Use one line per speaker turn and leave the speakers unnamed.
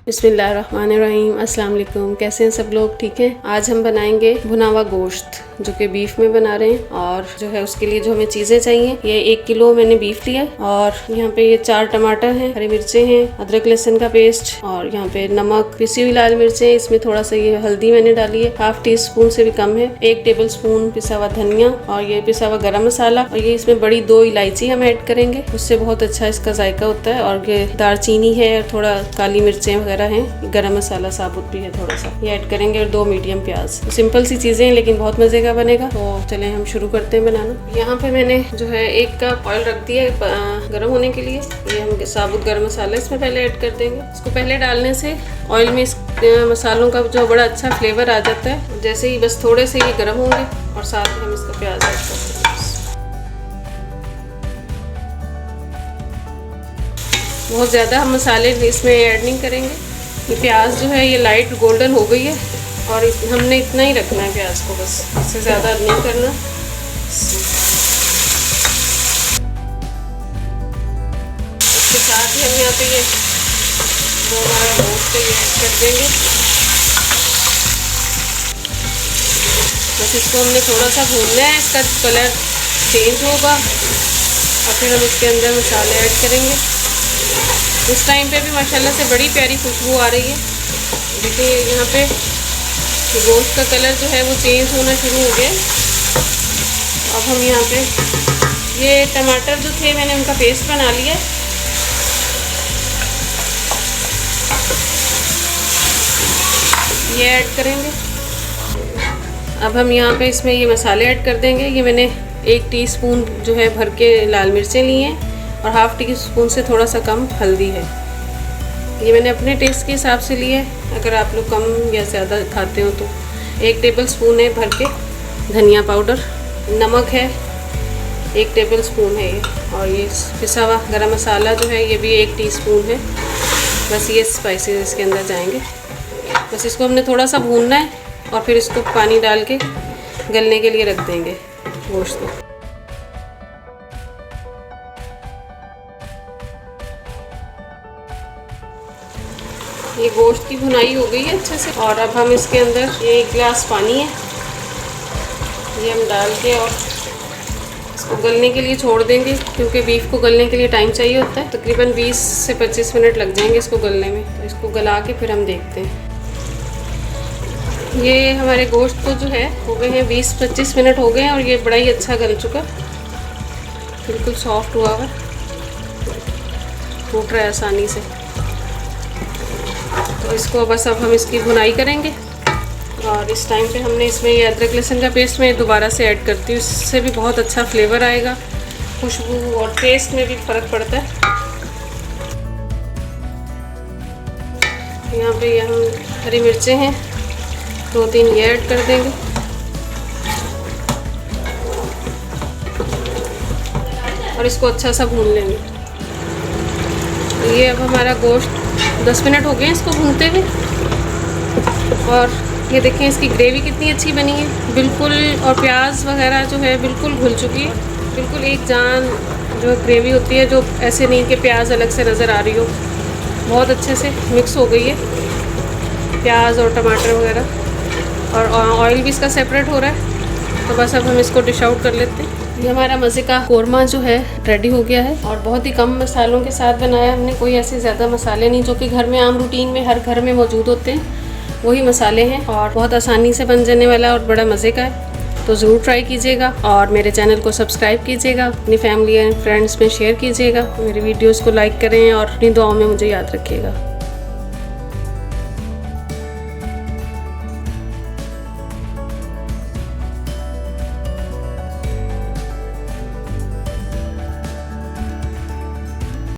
बिस्मिल्लाहिर्रहमानिर्रहीम। अस्सलाम वालेकुम। कैसे हैं सब लोग? ठीक हैं। आज हम बनाएंगे भुना हुआ गोश्त जो कि बीफ में बना रहे हैं। और जो है उसके लिए जो हमें चीज़ें चाहिए, ये 1 किलो मैंने बीफ लिया और यहाँ पे ये 4 टमाटर हैं, हरी मिर्चें हैं, अदरक लहसुन का पेस्ट और यहाँ पे नमक, पिसी हुई लाल मिर्चें, इसमें थोड़ा सा ये हल्दी मैंने डाली है, ½ टीस्पून से भी कम है, 1 टेबल स्पून पिसा हुआ धनिया और ये पिसा हुआ गरम मसाला और ये इसमें बड़ी 2 इलायची हम ऐड करेंगे, उससे बहुत अच्छा इसका जायका होता है। और ये दालचीनी है और थोड़ा काली मिर्चें वगैरह हैं, गरम मसाला साबुत भी है थोड़ा सा, ये ऐड करेंगे और 2 मीडियम प्याज। सिंपल सी चीजें हैं लेकिन बहुत मजे का बनेगा। तो चलें हम शुरू करते हैं बनाना। यहाँ पे मैंने जो है 1 कप ऑयल रख दिया है गर्म होने के लिए। ये हम साबुत गरम मसाला इसमें पहले ऐड कर देंगे। इसको पहले डालने से ऑयल में इस मसालों का जो बड़ा अच्छा फ्लेवर आ जाता है। जैसे ही बस थोड़े से ये गर्म होंगे और साथ में हम इसका प्याज ऐड कर देंगे। बहुत ज़्यादा हम मसाले इसमें ऐड नहीं करेंगे। ये प्याज जो है ये लाइट गोल्डन हो गई है और हमने इतना ही रखना है प्याज को, बस इससे ज़्यादा नहीं करना। इसके साथ ही हम यहाँ पे ये जो हमारा गोश्त है ये ऐड कर देंगे। बस इसको हमने थोड़ा सा भूनना है, इसका कलर चेंज होगा और फिर हम इसके अंदर मसाले ऐड करेंगे। इस टाइम पे भी माशाल्लाह से बड़ी प्यारी खुशबू आ रही है। देखिए यहाँ पे गोश्त का कलर जो है वो चेंज होना शुरू हो गया। अब हम यहाँ पे ये टमाटर जो थे मैंने उनका पेस्ट बना लिया। ये ऐड करेंगे। अब हम यहाँ पे इसमें ये मसाले ऐड कर देंगे। ये मैंने 1 टीस्पून जो है भर के लाल मिर्चें ली हैं और ½ टीस्पून से थोड़ा सा कम हल्दी है। ये मैंने अपने टेस्ट के हिसाब से लिए, अगर आप लोग कम या ज़्यादा खाते हो तो। 1 टेबल स्पून है भर के धनिया पाउडर, नमक है 1 टेबल स्पून है ये, और ये पिसा हुआ गरम मसाला जो है ये भी 1 टीस्पून है। बस ये स्पाइसेस इसके अंदर जाएंगे। बस इसको हमने थोड़ा सा भूनना है और फिर इसको पानी डाल के गलने के लिए रख देंगे गोश्त को। ये गोश्त की भुनाई हो गई है अच्छे से और अब हम इसके अंदर ये 1 गिलास पानी है, ये हम डाल के और इसको गलने के लिए छोड़ देंगे, क्योंकि बीफ को गलने के लिए टाइम चाहिए होता है। तकरीबन 20 से 25 मिनट लग जाएंगे इसको गलने में। तो इसको गला के फिर हम देखते हैं। ये हमारे गोश्त को जो है हो गए हैं 20-25 मिनट हो गए हैं और ये बड़ा ही अच्छा गल चुका, बिल्कुल सॉफ्ट हुआ हुआ, टूट रहा है आसानी से। तो इसको बस अब हम इसकी भुनाई करेंगे और इस टाइम पे हमने इसमें ये अदरक लहसुन का पेस्ट मैं दोबारा से ऐड करती हूँ, इससे भी बहुत अच्छा फ्लेवर आएगा, खुशबू और टेस्ट में भी फ़र्क पड़ता है। यहाँ पे ये हम हरी मिर्चें हैं 2-3 ये ऐड कर देंगे और इसको अच्छा सा भून लेंगे। ये अब हमारा गोश्त 10 मिनट हो गए इसको भूनते हुए और ये देखें इसकी ग्रेवी कितनी अच्छी बनी है बिल्कुल, और प्याज वगैरह जो है बिल्कुल घुल चुकी है, बिल्कुल एक जान जो ग्रेवी होती है, जो ऐसे नहीं कि प्याज अलग से नज़र आ रही हो, बहुत अच्छे से मिक्स हो गई है प्याज और टमाटर वगैरह, और ऑयल भी इसका सेपरेट हो रहा है। तो बस अब हम इसको डिश आउट कर लेते हैं। ये हमारा मज़े का कोरमा जो है रेडी हो गया है और बहुत ही कम मसालों के साथ बनाया हमने, कोई ऐसे ज़्यादा मसाले नहीं जो कि घर में आम रूटीन में हर घर में मौजूद होते हैं, वही मसाले हैं और बहुत आसानी से बन जाने वाला और बड़ा मज़े का है। तो ज़रूर ट्राई कीजिएगा और मेरे चैनल को सब्सक्राइब कीजिएगा, अपनी फैमिली एंड फ्रेंड्स में शेयर कीजिएगा, मेरे वीडियोज़ को लाइक करें और अपनी दुआओं में मुझे याद रखिएगा।